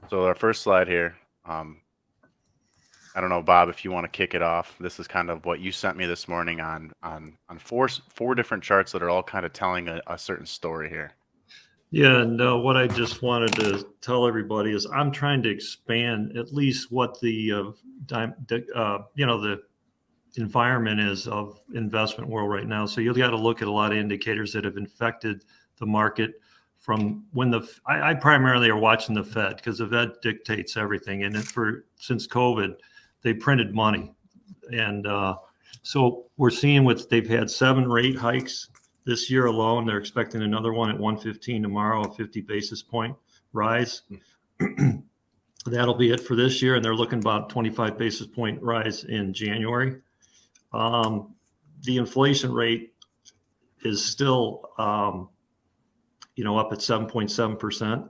So our first slide here, I don't know, Bob, if you want to kick it off. This is kind of what you sent me this morning on four different charts that are all kind of telling a certain story here. Yeah, and what I just wanted to tell everybody is I'm trying to expand at least what the the environment is of investment world right now. So you've got to look at a lot of indicators that have infected the market from when I primarily are watching the Fed, because the Fed dictates everything. And since COVID, they printed money. And so we're seeing they've had 7 rate hikes this year alone. They're expecting another one at 115 tomorrow, a 50 basis point rise. That'll be it for this year. And they're looking about 25 basis point rise in January. The inflation rate is still, up at 7.7%.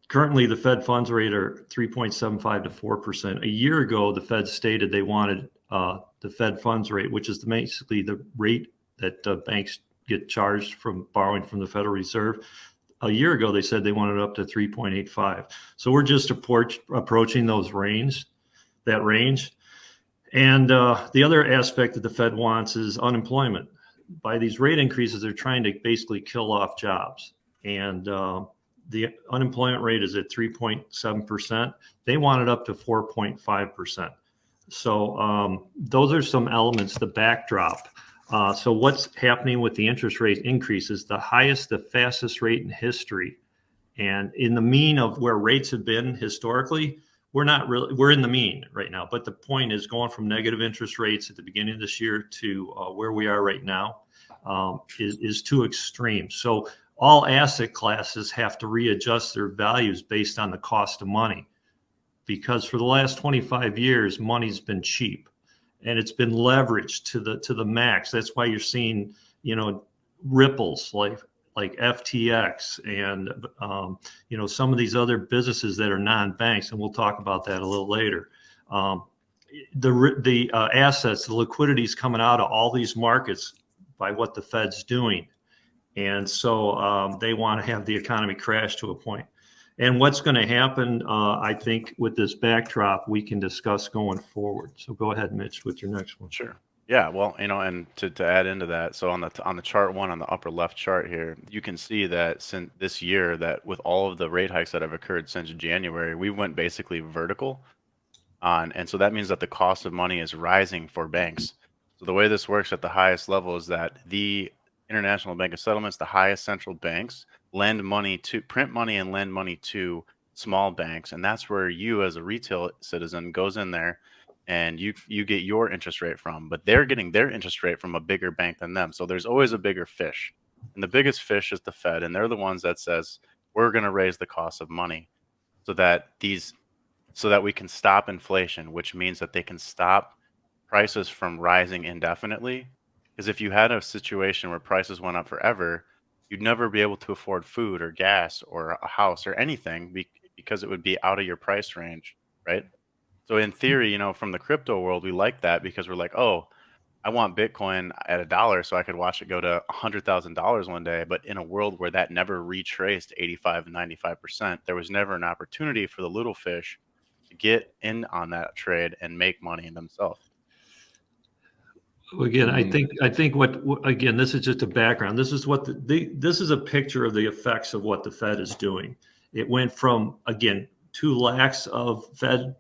Currently, the Fed funds rate are 3.75 to 4%. A year ago, the Fed stated they wanted the Fed funds rate, which is basically the rate that banks get charged from borrowing from the Federal Reserve. A year ago, they said they wanted it up to 3.85. So we're just approaching that range. And the other aspect that the Fed wants is unemployment. By these rate increases, they're trying to basically kill off jobs. And the unemployment rate is at 3.7%. They want it up to 4.5%. So those are some elements, the backdrop. So what's happening with the interest rate increases, the fastest rate in history. And in the mean of where rates have been historically, we're in the mean right now. But the point is, going from negative interest rates at the beginning of this year to where we are right now is too extreme. So all asset classes have to readjust their values based on the cost of money, because for the last 25 years, money's been cheap and it's been leveraged to the max. That's why you're seeing, ripples like FTX and, some of these other businesses that are non-banks. And we'll talk about that a little later. The assets, the liquidity is coming out of all these markets by what the Fed's doing. And so they want to have the economy crash to a point. And what's going to happen, I think, with this backdrop, we can discuss going forward. So go ahead, Mitch, with your next one. Sure. Yeah, well, and to add into that, so on the chart one, on the upper left chart here, you can see that since this year, that with all of the rate hikes that have occurred since January, we went basically vertical and so that means that the cost of money is rising for banks. So the way this works at the highest level is that the International Bank of Settlements, the highest central banks, print money and lend money to small banks, and that's where you as a retail citizen goes in there and you get your interest rate from, but they're getting their interest rate from a bigger bank than them. So there's always a bigger fish, and the biggest fish is the Fed, and they're the ones that says we're going to raise the cost of money so that we can stop inflation, which means that they can stop prices from rising indefinitely. Because if you had a situation where prices went up forever, you'd never be able to afford food or gas or a house or anything because it would be out of your price range, right? So in theory, from the crypto world, we like that because we're like, oh, I want Bitcoin at $1 so I could watch it go to $100,000 one day. But in a world where that never retraced 85 and 95%, there was never an opportunity for the little fish to get in on that trade and make money themselves. Again, I think again, this is just a background. This is this is a picture of the effects of what the Fed is doing. It went from, again, 2 lakhs of Fed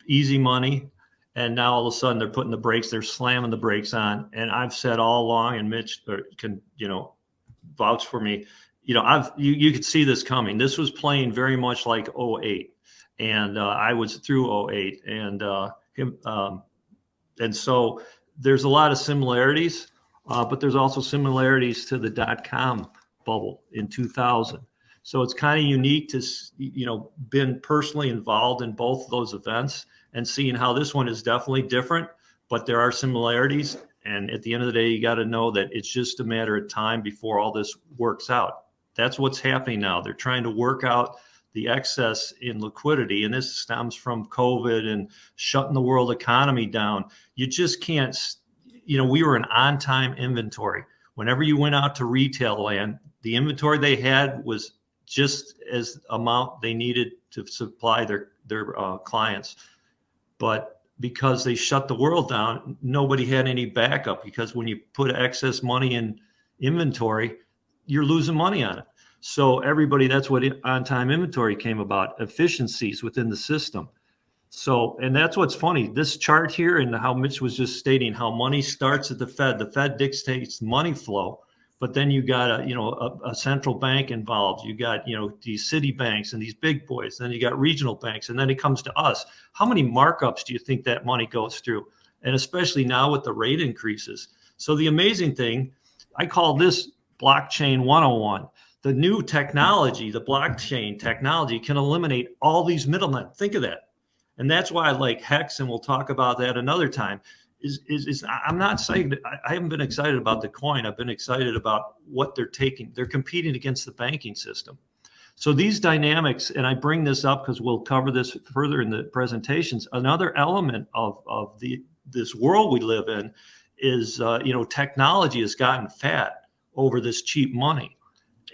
easy money, and now all of a sudden they're slamming the brakes on. And I've said all along, and Mitch can vouch for me. You could see this coming. This was playing very much like 08, and I was through 08, and so there's a lot of similarities, but there's also similarities to the .com bubble in 2000. So it's kind of unique to, been personally involved in both of those events and seeing how this one is definitely different, but there are similarities. And at the end of the day, you got to know that it's just a matter of time before all this works out. That's what's happening now. They're trying to work out the excess in liquidity, and this stems from COVID and shutting the world economy down. You just can't, we were an on-time inventory. Whenever you went out to retail land, the inventory they had was just as amount they needed to supply their clients. But because they shut the world down, nobody had any backup, because when you put excess money in inventory, you're losing money on it. So everybody, that's what on-time inventory came about, efficiencies within the system. So, and that's what's funny, this chart here, and how Mitch was just stating how money starts at the Fed dictates money flow, but then you got a central bank involved. You got, these city banks and these big boys, then you got regional banks, and then it comes to us. How many markups do you think that money goes through? And especially now with the rate increases. So the amazing thing, I call this blockchain 101. The new technology, the blockchain technology, can eliminate all these middlemen. Think of that. And that's why I like Hex, and we'll talk about that another time. I'm not excited. I haven't been excited about the coin. I've been excited about what they're taking. They're competing against the banking system. So these dynamics, and I bring this up because we'll cover this further in the presentations. Another element of this world we live in is technology has gotten fat over this cheap money,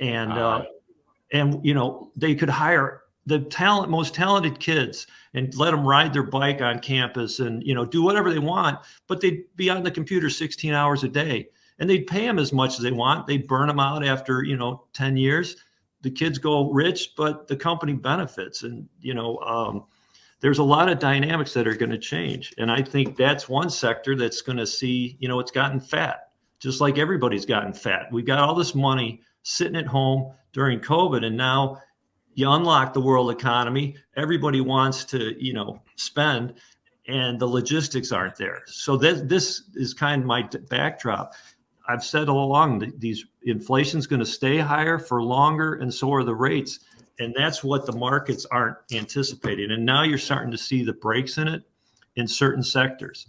and they could hire the most talented kids and let them ride their bike on campus and, do whatever they want, but they'd be on the computer 16 hours a day, and they'd pay them as much as they want. They'd burn them out after, 10 years. The kids go rich, but the company benefits. And, there's a lot of dynamics that are going to change. And I think that's one sector that's going to see, it's gotten fat, just like everybody's gotten fat. We've got all this money sitting at home during COVID, and now you unlock the world economy. Everybody wants to, spend, and the logistics aren't there. So this is kind of my backdrop. I've said all along that inflation is going to stay higher for longer, and so are the rates. And that's what the markets aren't anticipating. And now you're starting to see the breaks in it in certain sectors.